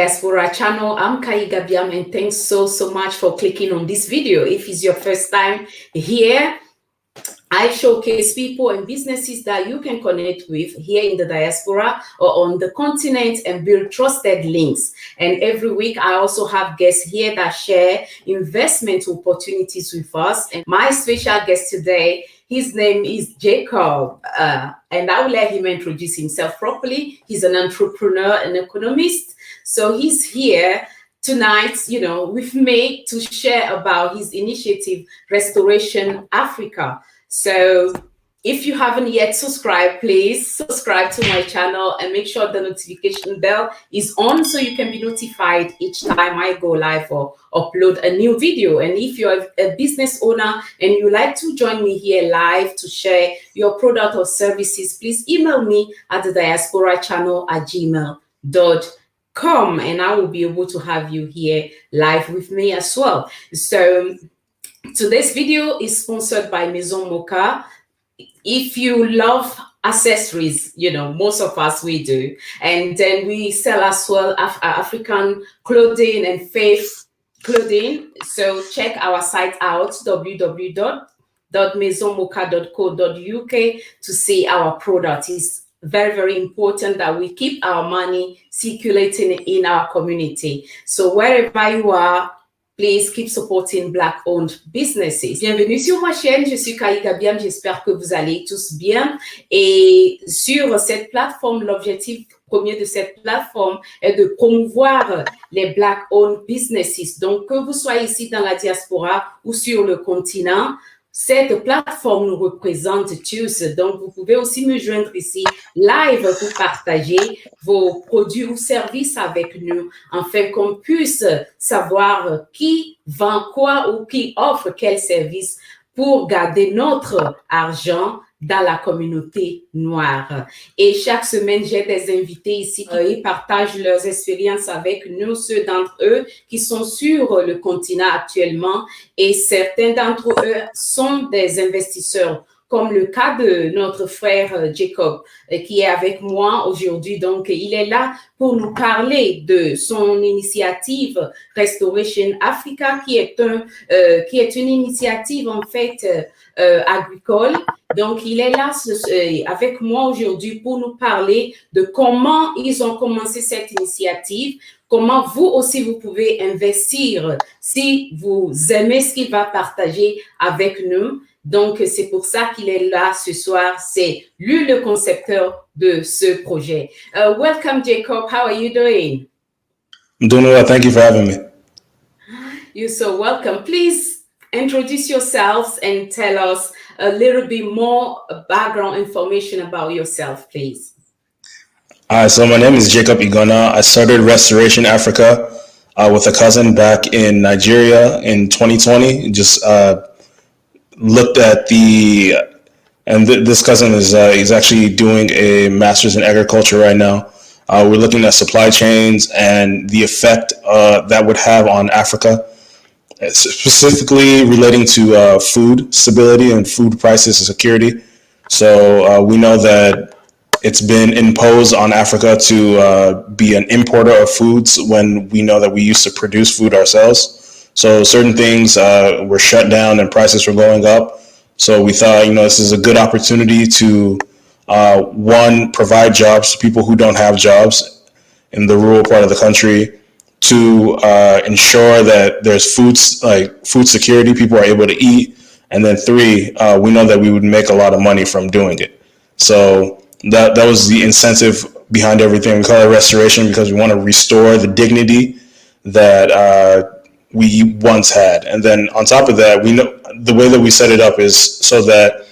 Diaspora channel. I'm Kai Gabiam, and thanks so much for clicking on this video. If it's your first time here, I showcase people and businesses that you can connect with here in the diaspora or on the continent and build trusted links. And every week, I also have guests here that share investment opportunities with us. And my special guest today, his name is Jacob, and I will let him introduce himself properly. He's an entrepreneur and economist. So he's here tonight, with me to share about his initiative, Restoration Africa. So if you haven't yet subscribed, please subscribe to my channel and make sure the notification bell is on so you can be notified each time I go live or upload a new video. And if you're a business owner and you like to join me here live to share your product or services, please email me at the diasporachannel@gmail.com and I will be able to have you here live with me as well. So today's video is sponsored by Maison Mocha. If you love accessories, most of us, we do. And then we sell as well African clothing and faith clothing. So check our site out, www.maisonmocha.co.uk to see our product. It's very, very important that we keep our money circulating in our community. So wherever you are, please keep supporting Black-owned businesses. Bienvenue sur ma chaîne, je suis Kai Gabiam, j'espère que vous allez tous bien. Et sur cette plateforme, l'objectif premier de cette plateforme est de promouvoir les Black-owned businesses. Donc, que vous soyez ici dans la diaspora ou sur le continent, cette plateforme nous représente tous. Donc, vous pouvez aussi me joindre ici live pour partager vos produits ou services avec nous, afin qu'on puisse savoir qui vend quoi ou qui offre quel service pour garder notre argent dans la communauté noire. Et chaque semaine, j'ai des invités ici qui partagent leurs expériences avec nous, ceux d'entre eux qui sont sur le continent actuellement, et certains d'entre eux sont des investisseurs, comme le cas de notre frère Jacob, qui est avec moi aujourd'hui. Donc, il est là pour nous parler de son initiative Restoration Africa, qui est une initiative, en fait, agricole. Donc, il est là avec moi aujourd'hui pour nous parler de comment ils ont commencé cette initiative, comment vous aussi, vous pouvez investir si vous aimez ce qu'il va partager avec nous. Donc, c'est pour ça qu'il est là ce soir. C'est lui le concepteur de ce projet. Welcome, Jacob. How are you doing? I'm doing well. Thank you for having me. You're so welcome. Please introduce yourselves and tell us a little bit more background information about yourself, please. So my name is Jacob Igono. I started Restoration Africa with a cousin back in Nigeria in 2020. Just looked at this cousin is he's actually doing a master's in agriculture right now. We're looking at supply chains and the effect that would have on Africa, specifically relating to food stability and food prices and security. So we know that it's been imposed on Africa to be an importer of foods when we know that we used to produce food ourselves. So certain things were shut down and prices were going up. So we thought, this is a good opportunity to, one, provide jobs to people who don't have jobs in the rural part of the country, to ensure that there's food security, people are able to eat, and then three, we know that we would make a lot of money from doing it. So that was the incentive behind everything. We call it restoration because we want to restore the dignity that we once had. And then on top of that, we know the way that we set it up is so that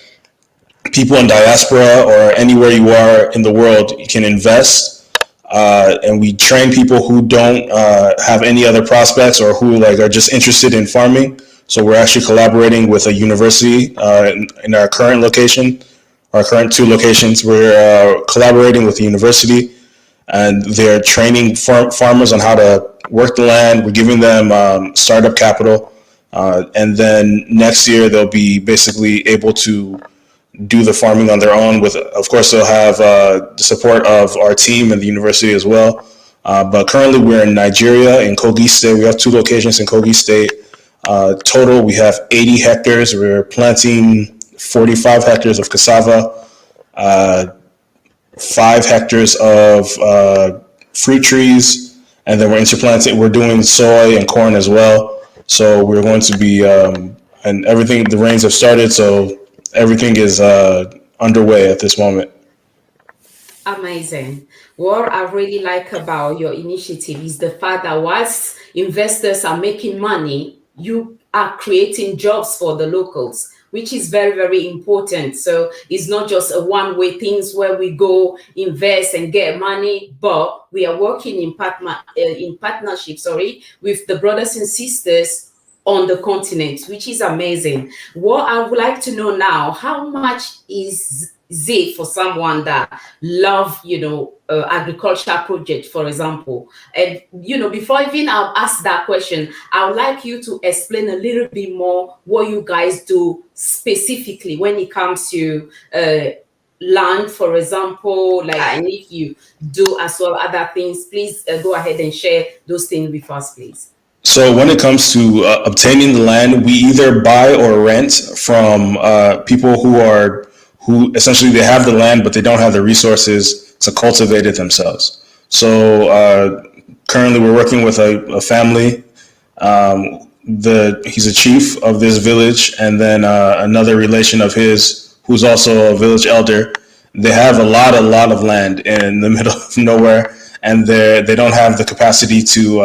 people in diaspora or anywhere you are in the world can invest. And we train people who don't have any other prospects or who are just interested in farming. So we're actually collaborating with a university in our current location, our current two locations. We're collaborating with the university, and they're training farmers on how to work the land. We're giving them startup capital, and then next year they'll be basically able to do the farming on their own. With, of course, they'll have the support of our team and the university as well. But currently we're in Nigeria, in Kogi State. We have 2 locations in Kogi State. Total, we have 80 hectares. We're planting 45 hectares of cassava, 5 hectares of fruit trees, and then we're doing soy and corn as well. So we're going to be, and everything, the rains have started, so everything is underway at this moment. Amazing. What I really like about your initiative is the fact that whilst investors are making money, you are creating jobs for the locals, which is very, very important. So it's not just a one-way things where we go invest and get money, but we are working in partnership, with the brothers and sisters on the continent, which is amazing. What I would like to know now, how much is it for someone that love, agricultural project, for example? And, before even I'll ask that question, I would like you to explain a little bit more what you guys do specifically when it comes to land, for example, like, and if you do as well other things, please go ahead and share those things with us, please. So when it comes to obtaining the land, we either buy or rent from people who essentially they have the land, but they don't have the resources to cultivate it themselves. So currently we're working with a family. He's a chief of this village, and then another relation of his who's also a village elder. They have a lot of land in the middle of nowhere, and they don't have the capacity to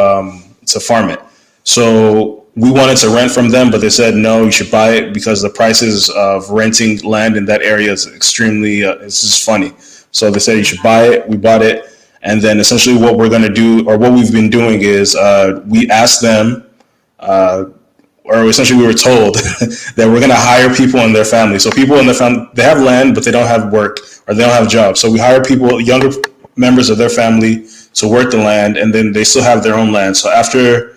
farm it. So we wanted to rent from them, but they said, no, you should buy it because the prices of renting land in that area is extremely, it's just funny. So they said you should buy it. We bought it. And then essentially what we're going to do, or what we've been doing is we asked them, or essentially we were told that we're going to hire people in their family. So people in their family, they have land, but they don't have work or they don't have jobs. So we hire people, younger members of their family to work the land, and then they still have their own land. So after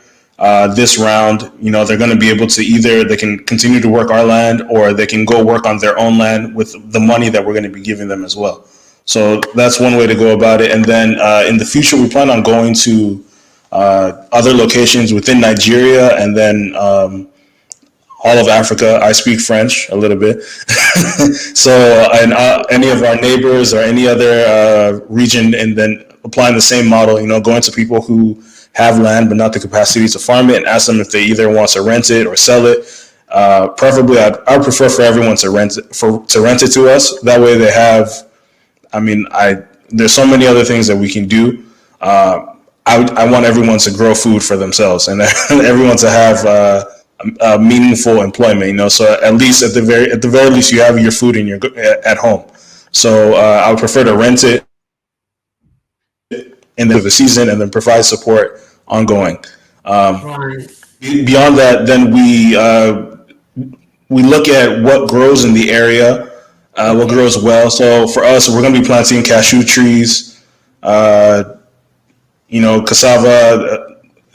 this round, they're going to be able to they can continue to work our land, or they can go work on their own land with the money that we're going to be giving them as well. So that's one way to go about it. And then in the future, we plan on going to other locations within Nigeria, and then all of Africa. I speak French a little bit. So and any of our neighbors or any other region, and then applying the same model, going to people who have land but not the capacity to farm it, and ask them if they either want to rent it or sell it. Preferably, I would prefer for everyone to rent it to us. That way they have, there's so many other things that we can do. I want everyone to grow food for themselves, and everyone to have meaningful employment. So at the very least, you have your food at home. So I would prefer to rent it in the season, and then provide support ongoing. Right. Beyond that, then we look at what grows in the area, what grows well. So for us, we're going to be planting cashew trees, cassava,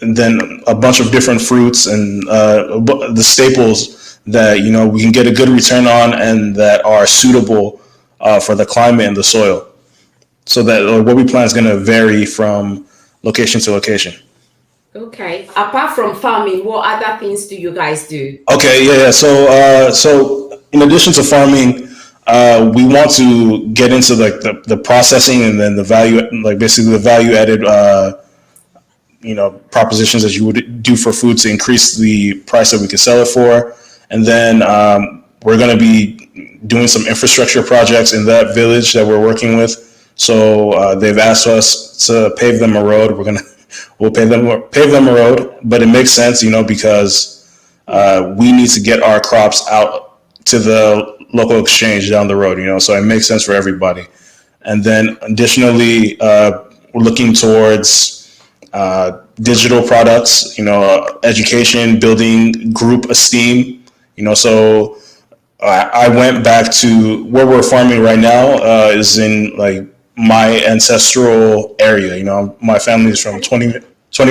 and then a bunch of different fruits and the staples that we can get a good return on, and that are suitable for the climate and the soil. So that what we plant is going to vary from location to location. Okay. Apart from farming, what other things do you guys do? Okay, yeah. So in addition to farming, we want to get into like the processing, and then the value, like basically the value added, propositions that you would do for food to increase the price that we can sell it for. And then we're going to be doing some infrastructure projects in that village that we're working with. So they've asked us to pave them a road. We'll pave them a road, but it makes sense, because we need to get our crops out to the local exchange down the road, so it makes sense for everybody. And then additionally, we're looking towards digital products, education, building group esteem, so I went back to where we're farming right now, is in like my ancestral area. My family is from 20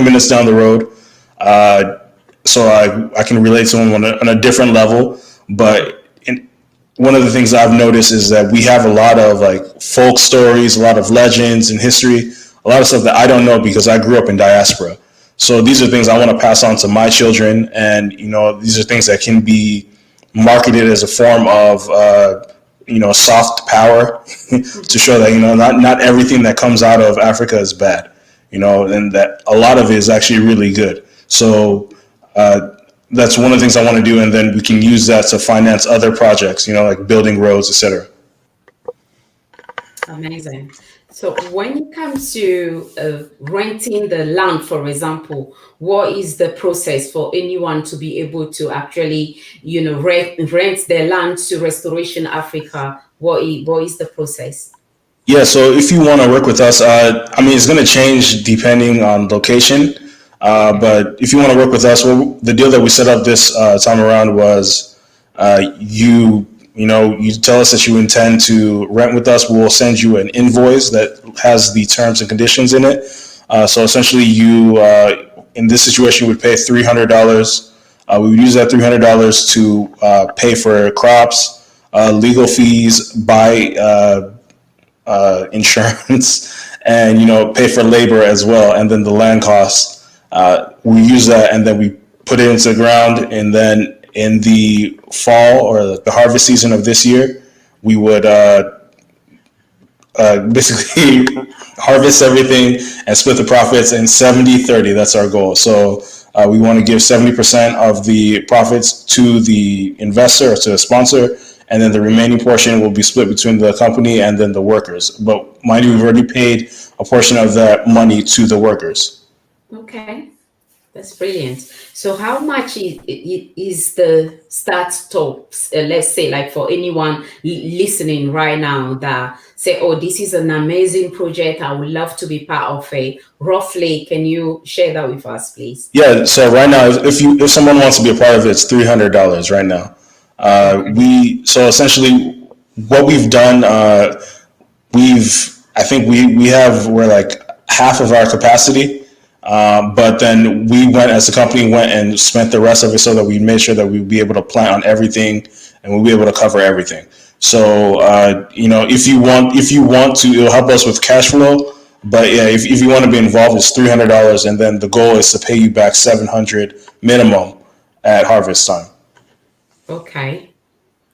minutes down the road. So I can relate to them on a different level. But one of the things I've noticed is that we have a lot of like folk stories, a lot of legends and history, a lot of stuff that I don't know because I grew up in diaspora. So these are things I want to pass on to my children, and these are things that can be marketed as a form of soft power to show that not everything that comes out of Africa is bad, and that a lot of it is actually really good. So that's one of the things I want to do, and then we can use that to finance other projects, like building roads, etc. Amazing. So when it comes to renting the land, for example, what is the process for anyone to be able to actually, rent their land to Restoration Africa? What is the process? Yeah, so if you want to work with us, it's going to change depending on location. But if you want to work with us, well, the deal that we set up this time around was you tell us that you intend to rent with us. We'll send you an invoice that has the terms and conditions in it. So essentially, you in this situation would pay $300. We would use that $300 to pay for crops, legal fees, buy insurance, and pay for labor as well, and then the land costs. We use that, and then we put it into the ground, and then in the fall or the harvest season of this year, we would basically harvest everything and split the profits in 70-30. That's our goal. So we want to give 70% of the profits to the investor or to the sponsor, and then the remaining portion will be split between the company and then the workers. But mind you, we've already paid a portion of that money to the workers. Okay. That's brilliant. So how much is the start tops? Let's say, like, for anyone listening right now that say, oh, this is an amazing project, I would love to be part of it. Roughly, can you share that with us, please? Yeah. So right now, if someone wants to be a part of it, it's $300 right now. So essentially what we've done, we're like half of our capacity. But then as the company went and spent the rest of it so that we made sure that we'd be able to plan on everything and we'll be able to cover everything. So, if you want to, it'll help us with cash flow. But yeah, if you want to be involved, it's $300, and then the goal is to pay you back $700 minimum at harvest time. Okay.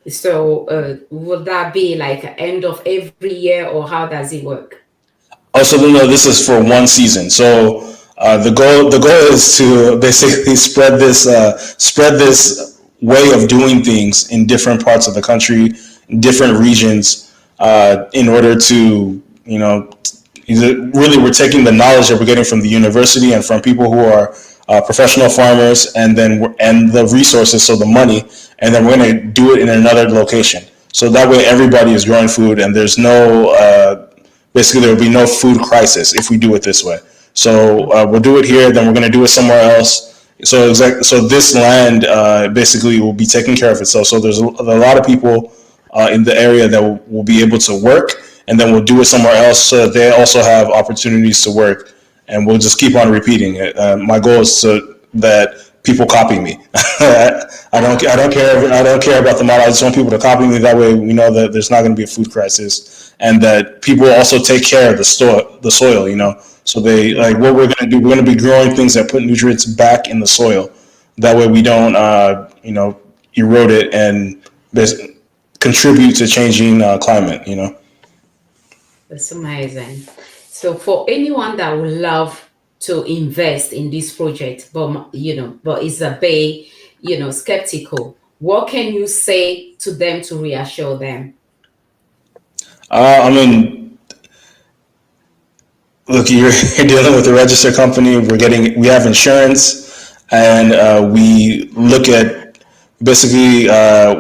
So would that be like end of every year, or how does it work? Also, no, this is for one season. So the goal is to basically spread this way of doing things in different parts of the country, in different regions, in order to, really we're taking the knowledge that we're getting from the university and from people who are professional farmers, and the resources, so the money, and then we're going to do it in another location. So that way everybody is growing food, and there's basically there will be no food crisis if we do it this way. So we'll do it here, then we're going to do it somewhere else. So this land basically will be taking care of itself. So there's a lot of people in the area that will be able to work, and then we'll do it somewhere else so that they also have opportunities to work, and we'll just keep on repeating it. My goal is that people copy me. I don't care about the model. I just want people to copy me. That way we know that there's not going to be a food crisis, and that people also take care of the soil. So they like what we're going to do. We're going to be growing things that put nutrients back in the soil. That way we don't erode it and contribute to changing climate. That's amazing. So for anyone that would love to invest in this project, but is a bit, skeptical, what can you say to them to reassure them? Look, you're dealing with a registered company. We have insurance, and we look at basically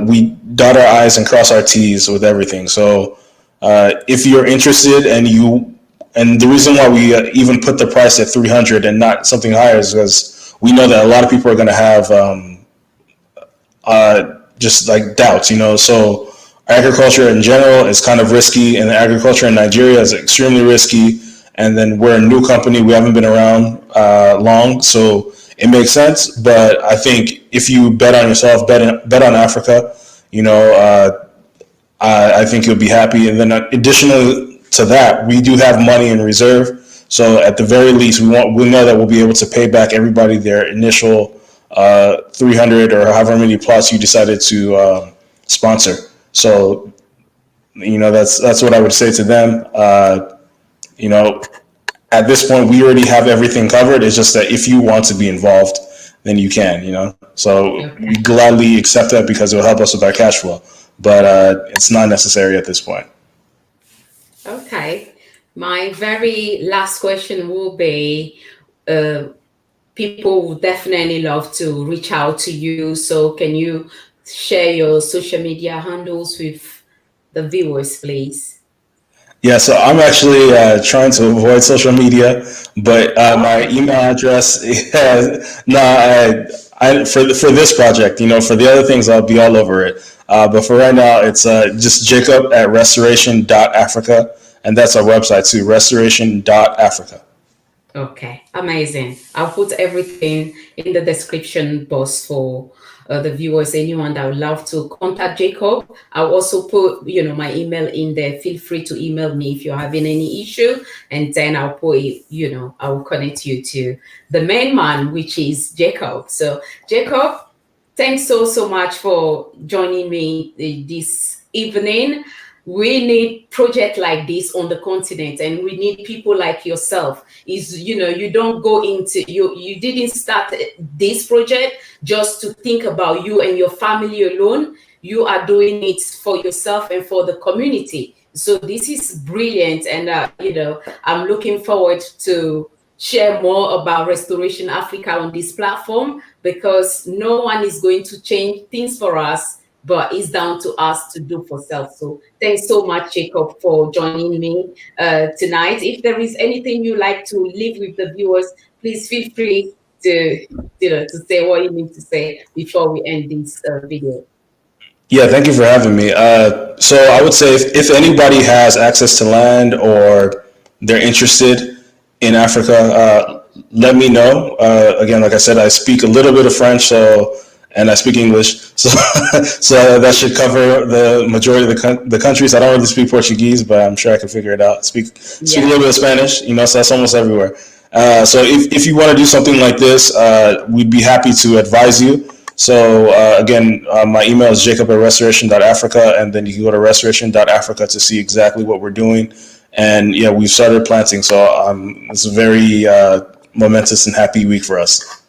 we dot our I's and cross our T's with everything. So if you're interested, and the reason why we even put the price at 300 and not something higher is because we know that a lot of people are going to have just like doubts, So agriculture in general is kind of risky, and agriculture in Nigeria is extremely risky. And then we're a new company. We haven't been around long, so it makes sense. But I think if you bet on yourself, bet on Africa, I think you'll be happy. And then additionally to that, we do have money in reserve. So at the very least, we know that we'll be able to pay back everybody their initial 300 or however many plots you decided to sponsor. So that's what I would say to them. At this point, we already have everything covered. It's just that if you want to be involved, then you can. So we gladly accept that because it will help us with our cash flow. But it's not necessary at this point. Okay. My very last question will be, people would definitely love to reach out to you. So can you share your social media handles with the viewers, please? Yeah, so I'm actually trying to avoid social media, but my email address has for this project. For the other things, I'll be all over it. But for right now, it's just Jacob at restoration.africa, and that's our website too, restoration.africa. Okay, amazing. I'll put everything in the description box for the viewers. Anyone that would love to contact Jacob, I'll also put my email in there. Feel free to email me if you're having any issue, and then I'll put I will connect you to the main man, which is Jacob. So Jacob, thanks so much for joining me this evening. We need projects like this on the continent, and we need people like yourself. You don't go into you didn't start this project just to think about you and your family alone. You are doing it for yourself and for the community. So this is brilliant, and I'm looking forward to share more about Restoration Africa on this platform, because no one is going to change things for us, but it's down to us to do for self. So thanks so much, Jacob, for joining me tonight. If there is anything you like to leave with the viewers, please feel free to say what you need to say before we end this video. Yeah, thank you for having me. So I would say if anybody has access to land or they're interested in Africa, let me know. Again, like I said, I speak a little bit of French, and I speak English, so so that should cover the majority of the countries. I don't really speak Portuguese, but I'm sure I can figure it out. Speak a little bit of Spanish, so that's almost everywhere. So if you want to do something like this, we'd be happy to advise you. So again, my email is jacob at restoration.africa, and then you can go to restoration.africa to see exactly what we're doing. And yeah, we've started planting, so it's a very momentous and happy week for us.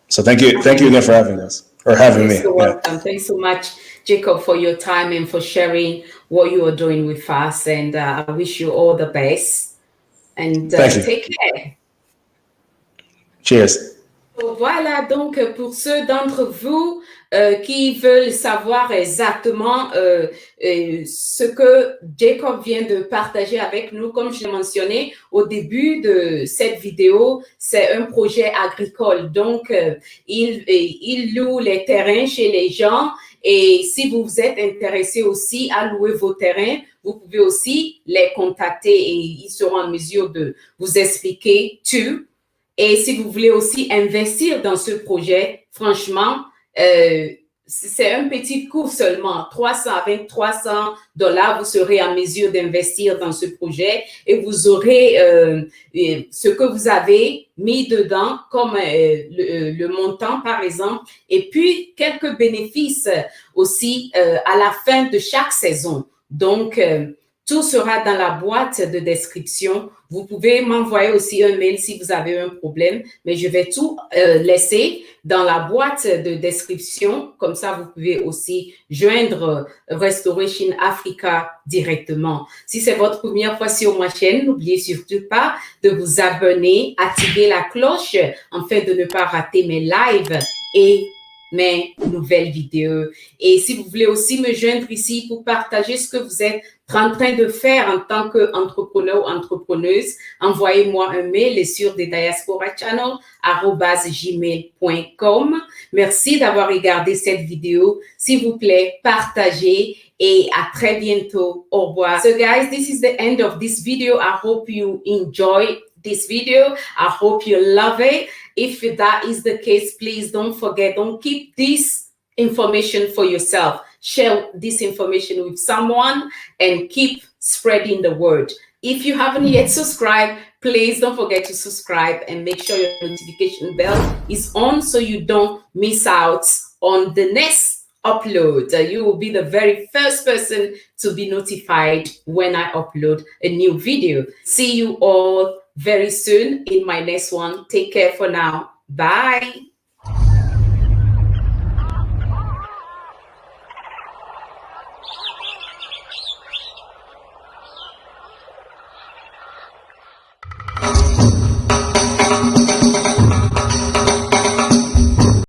So thank you again for having us, or having me. You're welcome. Thanks so much, Jacob, for your time and for sharing what you are doing with us. And I wish you all the best. And take care. Cheers. Voilà, donc pour ceux d'entre vous qui veulent savoir exactement ce que Jacob vient de partager avec nous, comme je l'ai mentionné au début de cette vidéo, c'est un projet agricole. Donc, il loue les terrains chez les gens, et si vous vous êtes intéressé aussi à louer vos terrains, vous pouvez aussi les contacter et ils seront en mesure de vous expliquer tout. Et si vous voulez aussi investir dans ce projet, franchement, c'est un petit coût seulement, avec $300, vous serez en mesure d'investir dans ce projet et vous aurez ce que vous avez mis dedans, comme le montant par exemple, et puis quelques bénéfices aussi à la fin de chaque saison. Donc, tout sera dans la boîte de description. Vous pouvez m'envoyer aussi un mail si vous avez un problème, mais je vais tout laisser dans la boîte de description. Comme ça, vous pouvez aussi joindre Restoration Africa directement. Si c'est votre première fois sur ma chaîne, n'oubliez surtout pas de vous abonner, activer la cloche afin de ne pas rater mes lives et mes nouvelles vidéos. Et si vous voulez aussi me joindre ici pour partager ce que vous êtes en train de faire en tant qu'entrepreneur ou entrepreneuse, envoyez-moi un mail sur diasporachannel@gmail.com. Merci d'avoir regardé cette vidéo. S'il vous plaît, partagez et à très bientôt. Au revoir. So guys, this is the end of this video. I hope you enjoy this video. I hope you love it. If that is the case, please don't forget, don't keep this information for yourself. Share this information with someone and keep spreading the word. If you haven't yet subscribed, Please don't forget to subscribe and make sure your notification bell is on so you don't miss out on the next upload. You will be the very first person to be notified when I upload a new video. See you all very soon in my next one. Take care for now. Bye.